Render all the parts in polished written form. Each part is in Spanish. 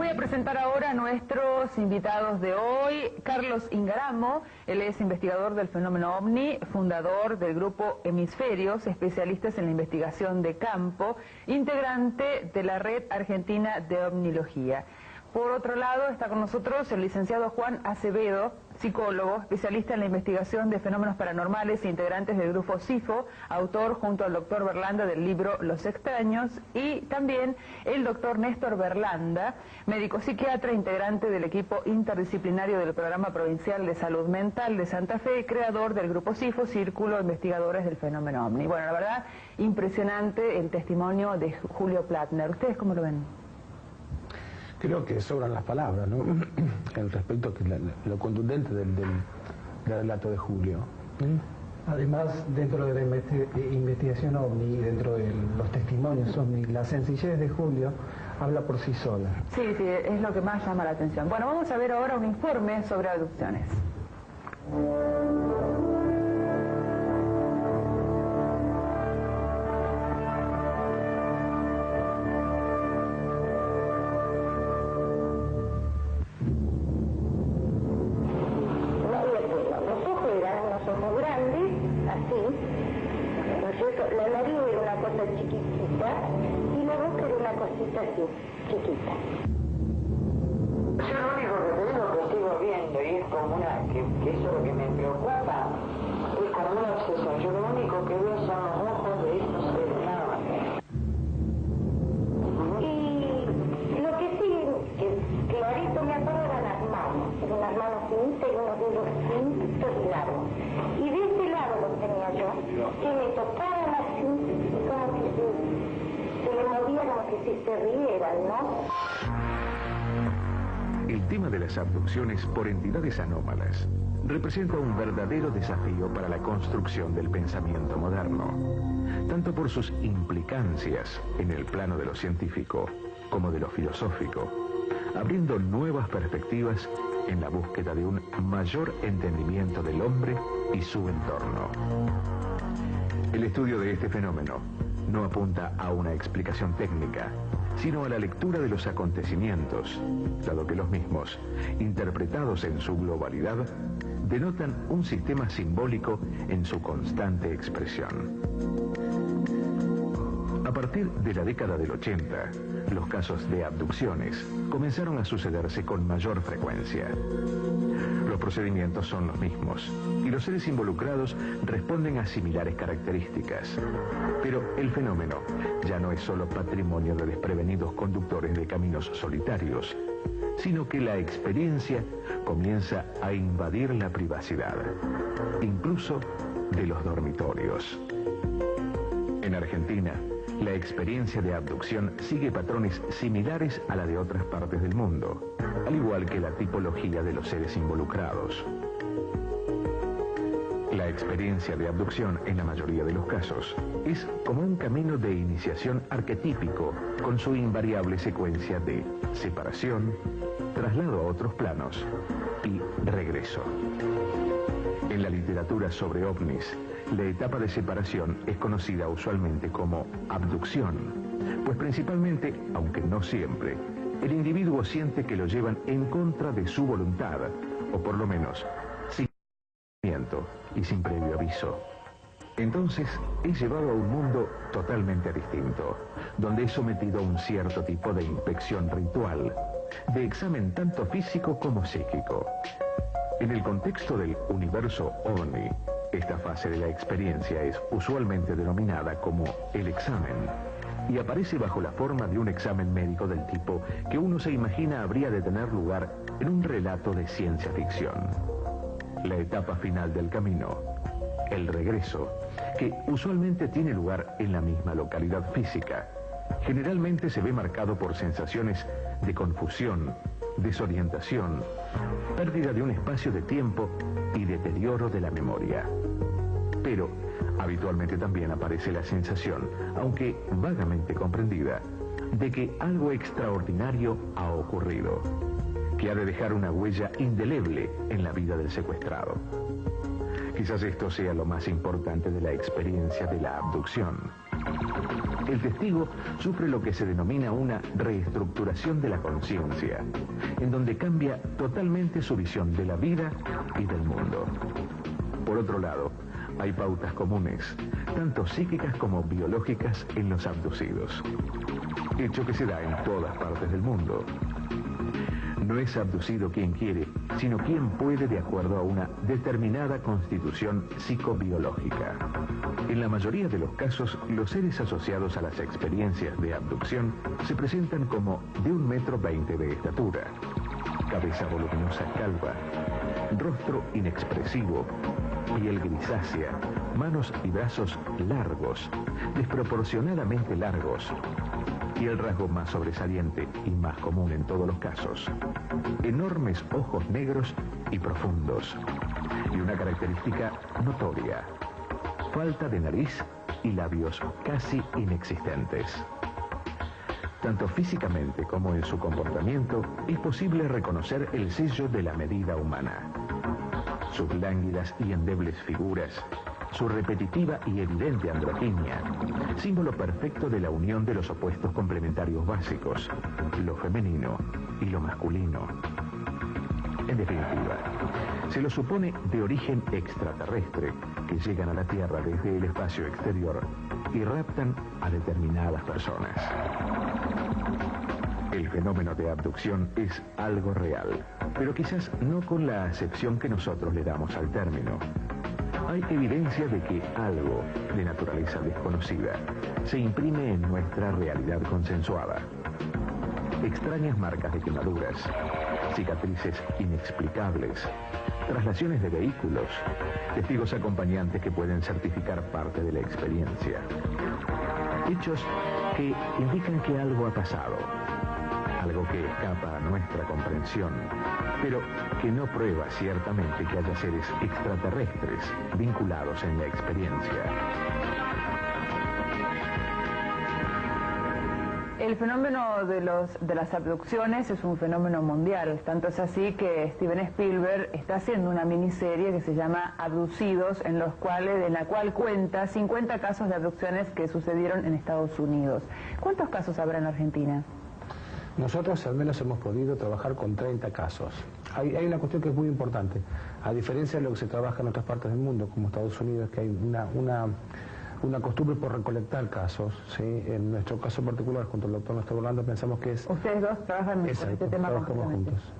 voy a presentar ahora a nuestros invitados de hoy. Carlos Ingaramo, él es investigador del fenómeno OVNI, fundador del grupo Hemisferios, especialistas en la investigación de campo, integrante de la Red Argentina de Ovnilogía. Por otro lado, está con nosotros el licenciado Juan Acevedo, psicólogo, especialista en la investigación de fenómenos paranormales e integrantes del grupo SIFO, autor junto al doctor Berlanda del libro Los Extraños, y también el doctor Néstor Berlanda, médico psiquiatra, integrante del equipo interdisciplinario del Programa Provincial de Salud Mental de Santa Fe y creador del grupo SIFO, Círculo de Investigadores del Fenómeno OVNI. Bueno, la verdad, impresionante el testimonio de Julio Plattner. ¿Ustedes cómo lo ven? Creo que sobran las palabras, ¿no? En respecto a lo contundente del relato de Julio. Además, dentro de la investigación OVNI y dentro de los testimonios OVNI, la sencillez de Julio habla por sí sola. Sí, es lo que más llama la atención. Bueno, vamos a ver ahora un informe sobre abducciones. La nariz era una cosa chiquitita y la boca era una cosita así, chiquita. Yo lo único que te digo que sigo viendo y es como que eso es lo que me preocupa, es como una obsesión. Yo lo único que veo son los ojos de esos seres, nada más. Y lo que sí, que clarito me acuerdo eran las manos finitas y unos dedos finitos y largos. Y de este lado lo tenía yo, que me tocaban así, como que se le movía como que si se rieran, ¿no? El tema de las abducciones por entidades anómalas representa un verdadero desafío para la construcción del pensamiento moderno, tanto por sus implicancias en el plano de lo científico como de lo filosófico, abriendo nuevas perspectivas en la búsqueda de un mayor entendimiento del hombre y su entorno. El estudio de este fenómeno no apunta a una explicación técnica, sino a la lectura de los acontecimientos, dado que los mismos, interpretados en su globalidad, denotan un sistema simbólico en su constante expresión. A partir de la década del 80, los casos de abducciones comenzaron a sucederse con mayor frecuencia. Los procedimientos son los mismos y los seres involucrados responden a similares características. Pero el fenómeno ya no es solo patrimonio de desprevenidos conductores de caminos solitarios, sino que la experiencia comienza a invadir la privacidad, incluso de los dormitorios. En Argentina, la experiencia de abducción sigue patrones similares a la de otras partes del mundo, al igual que la tipología de los seres involucrados. La experiencia de abducción, en la mayoría de los casos, es como un camino de iniciación arquetípico, con su invariable secuencia de separación, traslado a otros planos y regreso. En la literatura sobre ovnis, la etapa de separación es conocida usualmente como abducción, pues principalmente, aunque no siempre, el individuo siente que lo llevan en contra de su voluntad, o por lo menos sin conocimiento y sin previo aviso. Entonces es llevado a un mundo totalmente distinto, donde es sometido a un cierto tipo de inspección ritual, de examen tanto físico como psíquico. En el contexto del universo OVNI, esta fase de la experiencia es usualmente denominada como el examen y aparece bajo la forma de un examen médico del tipo que uno se imagina habría de tener lugar en un relato de ciencia ficción. La etapa final del camino, el regreso, que usualmente tiene lugar en la misma localidad física, generalmente se ve marcado por sensaciones de confusión, desorientación, pérdida de un espacio de tiempo y deterioro de la memoria. Pero habitualmente también aparece la sensación, aunque vagamente comprendida, de que algo extraordinario ha ocurrido, que ha de dejar una huella indeleble en la vida del secuestrado. Quizás esto sea lo más importante de la experiencia de la abducción. El testigo sufre lo que se denomina una reestructuración de la conciencia, en donde cambia totalmente su visión de la vida y del mundo. Por otro lado, hay pautas comunes, tanto psíquicas como biológicas, en los abducidos, hecho que se da en todas partes del mundo. No es abducido quien quiere, sino quien puede de acuerdo a una determinada constitución psicobiológica. En la mayoría de los casos, los seres asociados a las experiencias de abducción se presentan como de 1,20 m de estatura, cabeza voluminosa calva, rostro inexpresivo, piel grisácea, manos y brazos largos, desproporcionadamente largos, y el rasgo más sobresaliente y más común en todos los casos, enormes ojos negros y profundos, y una característica notoria, falta de nariz y labios casi inexistentes. Tanto físicamente como en su comportamiento es posible reconocer el sello de la medida humana. Sus lánguidas y endebles figuras, su repetitiva y evidente androginia, símbolo perfecto de la unión de los opuestos complementarios básicos, lo femenino y lo masculino. En definitiva, se lo supone de origen extraterrestre, que llegan a la Tierra desde el espacio exterior y raptan a determinadas personas. El fenómeno de abducción es algo real, pero quizás no con la acepción que nosotros le damos al término. Hay evidencia de que algo de naturaleza desconocida se imprime en nuestra realidad consensuada. Extrañas marcas de quemaduras, cicatrices inexplicables, traslaciones de vehículos, testigos acompañantes que pueden certificar parte de la experiencia. Hechos que indican que algo ha pasado, algo que escapa a nuestra comprensión, pero que no prueba ciertamente que haya seres extraterrestres vinculados en la experiencia. El fenómeno de las abducciones es un fenómeno mundial, tanto es así que Steven Spielberg está haciendo una miniserie que se llama Abducidos, en la cual cuenta 50 casos de abducciones que sucedieron en Estados Unidos. ¿Cuántos casos habrá en Argentina? Nosotros al menos hemos podido trabajar con 30 casos. Hay una cuestión que es muy importante. A diferencia de lo que se trabaja en otras partes del mundo, como Estados Unidos, que hay una costumbre por recolectar casos, ¿sí? En nuestro caso particular, junto al doctor Néstor Orlando, pensamos que es... Ustedes dos trabajan en este tema trabajamos juntos.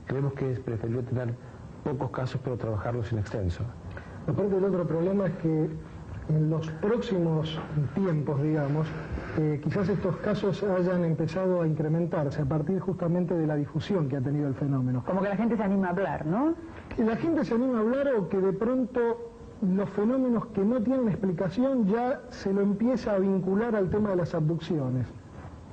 Creemos que es preferible tener pocos casos, pero trabajarlos en extenso. Aparte, el otro problema es que en los próximos tiempos, digamos, quizás estos casos hayan empezado a incrementarse a partir justamente de la difusión que ha tenido el fenómeno. Como que la gente se anima a hablar, ¿no? Que la gente se anima a hablar, o que de pronto los fenómenos que no tienen explicación ya se lo empieza a vincular al tema de las abducciones,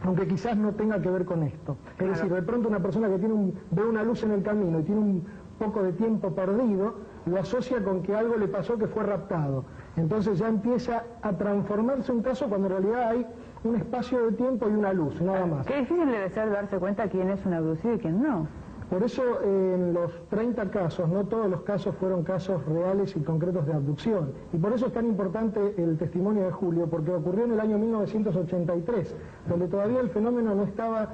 aunque quizás no tenga que ver con esto. Es decir, de pronto una persona que ve una luz en el camino y tiene un poco de tiempo perdido, lo asocia con que algo le pasó, que fue raptado. Entonces ya empieza a transformarse un caso cuando en realidad hay un espacio de tiempo y una luz, nada más. Qué difícil debe ser darse cuenta quién es un abducido y quién no. Por eso en los 30 casos, no todos los casos fueron casos reales y concretos de abducción. Y por eso es tan importante el testimonio de Julio, porque ocurrió en el año 1983, donde todavía el fenómeno no estaba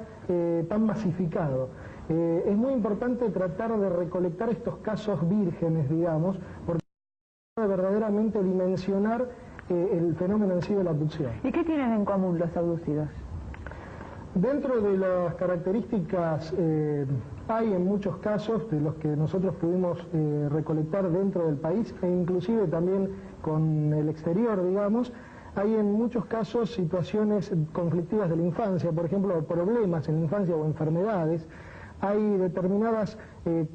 tan masificado. Es muy importante tratar de recolectar estos casos vírgenes, digamos, porque verdaderamente dimensionar el fenómeno en sí de la abducción. ¿Y qué tienen en común los abducidos? Dentro de las características, hay en muchos casos de los que nosotros pudimos recolectar dentro del país, e inclusive también con el exterior, digamos, hay en muchos casos situaciones conflictivas de la infancia, por ejemplo, problemas en la infancia o enfermedades. Hay determinadas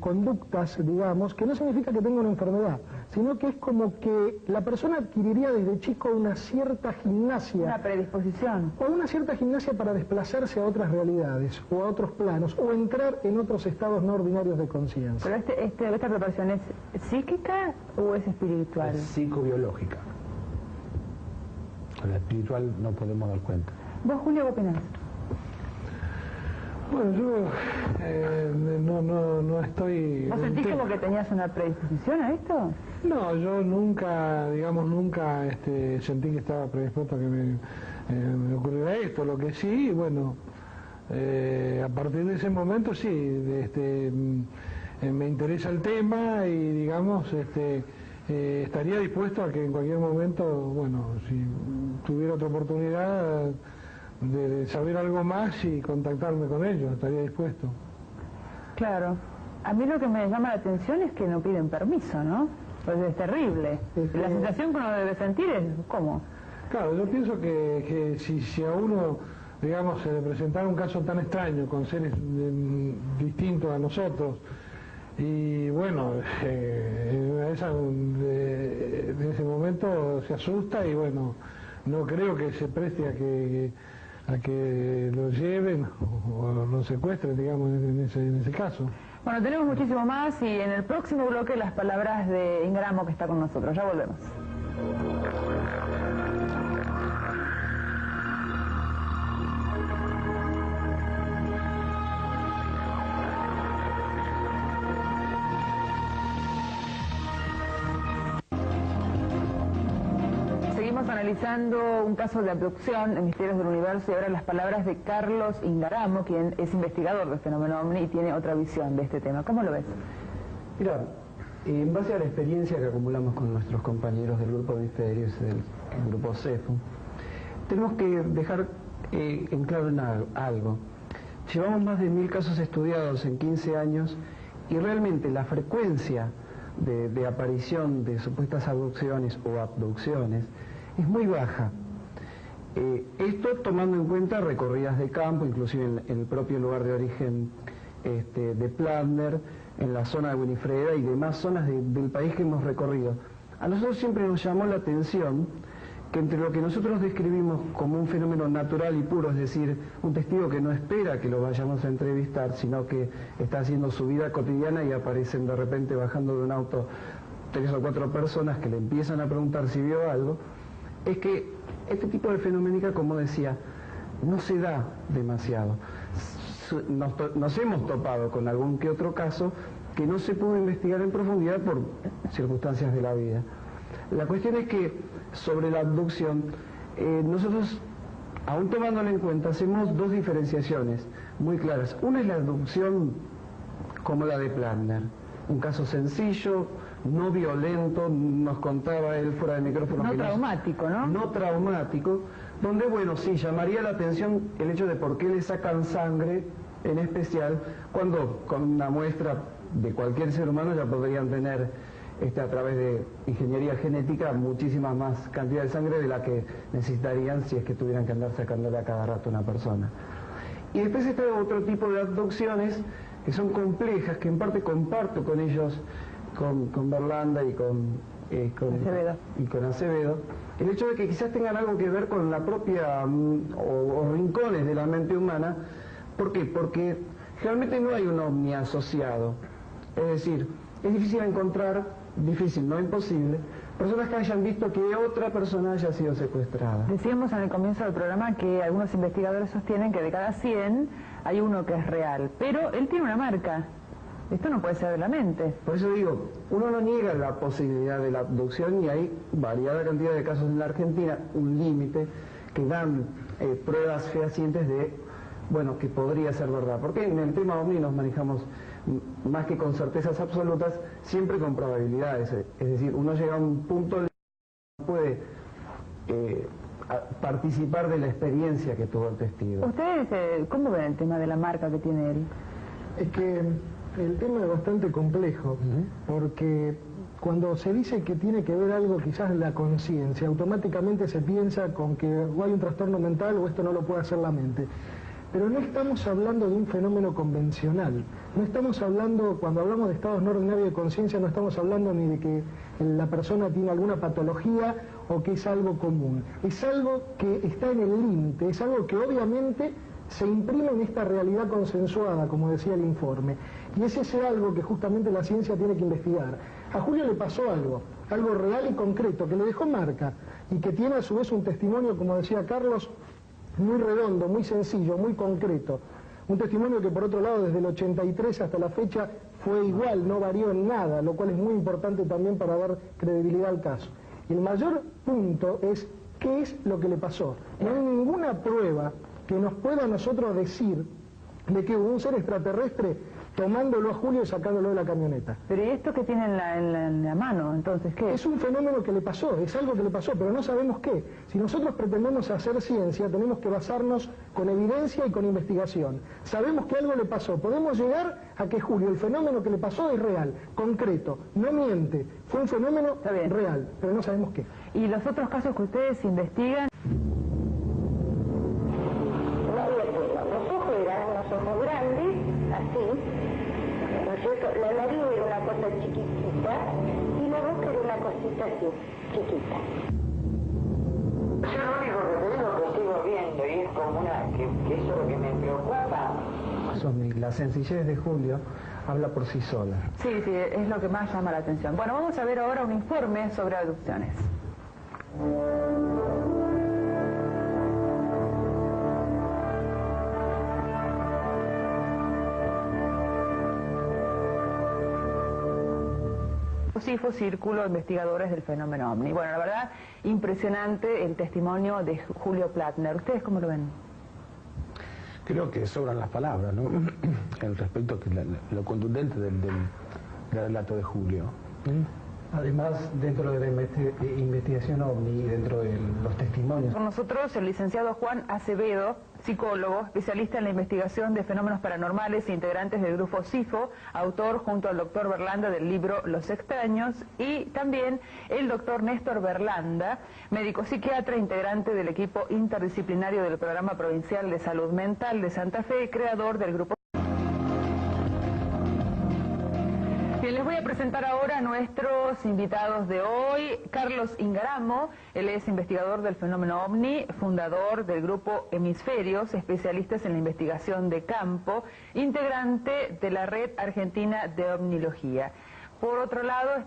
conductas, digamos, que no significa que tenga una enfermedad, sino que es como que la persona adquiriría desde chico una cierta gimnasia. Una predisposición. O una cierta gimnasia para desplazarse a otras realidades, o a otros planos, o entrar en otros estados no ordinarios de conciencia. ¿Pero esta preparación es psíquica o es espiritual? Es psicobiológica. La espiritual no podemos dar cuenta. ¿Vos, Julio, qué opinás? Bueno, yo no estoy... ¿Vos sentís como que tenías una predisposición a esto? No, yo nunca, digamos, sentí que estaba predispuesto a que me ocurriera esto. Lo que sí, bueno, a partir de ese momento sí, me interesa el tema y, digamos, estaría dispuesto a que en cualquier momento, bueno, si tuviera otra oportunidad de saber algo más y contactarme con ellos, estaría dispuesto. Claro. A mí lo que me llama la atención es que no piden permiso, ¿no? Pues es terrible. La sensación que uno debe sentir es, ¿cómo? Claro, yo pienso que si a uno, digamos, se le presentara un caso tan extraño, con seres distintos a nosotros, y bueno, en ese momento se asusta y bueno, no creo que se preste a que lo lleven o lo secuestren, digamos, en ese caso. Bueno, tenemos muchísimo más y en el próximo bloque las palabras de Ingaramo, que está con nosotros. Ya volvemos. Seguimos analizando un caso de abducción en Misterios del Universo y ahora las palabras de Carlos Ingaramo, quien es investigador del fenómeno OVNI y tiene otra visión de este tema. ¿Cómo lo ves? Mira, en base a la experiencia que acumulamos con nuestros compañeros del grupo de Misterios, del grupo CEFU, tenemos que dejar en claro algo. Llevamos más de 1000 casos estudiados en 15 años y realmente la frecuencia de aparición de supuestas abducciones o abducciones es muy baja. Esto tomando en cuenta recorridas de campo, inclusive en el propio lugar de origen de Plantner, en la zona de Winifreda y demás zonas del país que hemos recorrido. A nosotros siempre nos llamó la atención que entre lo que nosotros describimos como un fenómeno natural y puro, es decir, un testigo que no espera que lo vayamos a entrevistar, sino que está haciendo su vida cotidiana y aparecen de repente bajando de un auto 3 o 4 personas que le empiezan a preguntar si vio algo, es que este tipo de fenoménica, como decía, no se da demasiado. Nos hemos topado con algún que otro caso que no se pudo investigar en profundidad por circunstancias de la vida. La cuestión es que sobre la abducción, nosotros, aún tomándolo en cuenta, hacemos dos diferenciaciones muy claras. Una es la abducción como la de Plantner, un caso sencillo, no violento, nos contaba él fuera de micrófono. No traumático, ¿no? No traumático, donde, bueno, sí, llamaría la atención el hecho de por qué le sacan sangre, en especial, cuando con una muestra de cualquier ser humano ya podrían tener, a través de ingeniería genética, muchísima más cantidad de sangre de la que necesitarían si es que tuvieran que andar sacándole a cada rato a una persona. Y después está otro tipo de abducciones que son complejas, que en parte comparto con ellos, con Berlanda y con Acevedo, el hecho de que quizás tengan algo que ver con la propia o rincones de la mente humana. ¿Por qué? Porque realmente no hay un ovni asociado, es decir, es difícil encontrar, difícil, no imposible, personas que hayan visto que otra persona haya sido secuestrada. Decíamos en el comienzo del programa que algunos investigadores sostienen que de cada 100 hay uno que es real, pero él tiene una marca. Esto no puede ser de la mente. Por eso digo, uno no niega la posibilidad de la abducción y hay variada cantidad de casos en la Argentina, un límite, que dan pruebas fehacientes de, bueno, que podría ser verdad. Porque en el tema OVNI nos manejamos más que con certezas absolutas, siempre con probabilidades. Es decir, uno llega a un punto en el que no puede participar de la experiencia que tuvo el testigo. ¿Ustedes cómo ven el tema de la marca que tiene él? Es que el tema es bastante complejo, porque cuando se dice que tiene que ver algo quizás en la conciencia, automáticamente se piensa con que o hay un trastorno mental o esto no lo puede hacer la mente. Pero no estamos hablando de un fenómeno convencional, no estamos hablando, cuando hablamos de estados no ordinarios de conciencia, no estamos hablando ni de que la persona tiene alguna patología o que es algo común. Es algo que está en el límite, es algo que obviamente se imprime en esta realidad consensuada, como decía el informe. Y es ese algo que justamente la ciencia tiene que investigar. A Julio le pasó algo real y concreto, que le dejó marca, y que tiene a su vez un testimonio, como decía Carlos, muy redondo, muy sencillo, muy concreto. Un testimonio que por otro lado desde el 83 hasta la fecha fue igual, no varió en nada, lo cual es muy importante también para dar credibilidad al caso. Y el mayor punto es qué es lo que le pasó. No hay ninguna prueba que nos pueda a nosotros decir de que hubo un ser extraterrestre tomándolo a Julio y sacándolo de la camioneta. Pero ¿y esto que tiene en la mano, entonces qué? Es un fenómeno que le pasó, es algo que le pasó, pero no sabemos qué. Si nosotros pretendemos hacer ciencia, tenemos que basarnos con evidencia y con investigación. Sabemos que algo le pasó, podemos llegar a que Julio, el fenómeno que le pasó es real, concreto, no miente, fue un fenómeno real, pero no sabemos qué. ¿Y los otros casos que ustedes investigan? Los ojos eran unos ojos grandes, así, ¿no es cierto? La nariz era una cosa chiquitita y la boca era una cosita así, chiquita. Yo lo único que te digo que sigo viendo y es como que eso es lo que me preocupa. La sencillez de Julio habla por sí sola. Sí, es lo que más llama la atención. Bueno, vamos a ver ahora un informe sobre abducciones. CIFO, Círculo, investigadores del fenómeno OVNI. Bueno, la verdad, impresionante el testimonio de Julio Plattner. ¿Ustedes cómo lo ven? Creo que sobran las palabras, ¿no? En respecto a lo contundente del relato de Julio. Además, dentro de la investigación OVNI y dentro de los testimonios. Con nosotros el licenciado Juan Acevedo, psicólogo, especialista en la investigación de fenómenos paranormales e integrantes del grupo CIFO, autor junto al doctor Berlanda del libro Los Extraños, y también el doctor Néstor Berlanda, médico psiquiatra, integrante del equipo interdisciplinario del Programa Provincial de Salud Mental de Santa Fe, creador del grupo. Bien, les voy a presentar ahora a nuestros invitados de hoy. Carlos Ingaramo, él es investigador del fenómeno OVNI, fundador del grupo Hemisferios, especialistas en la investigación de campo, integrante de la Red Argentina de Ovnilogía. Por otro lado, está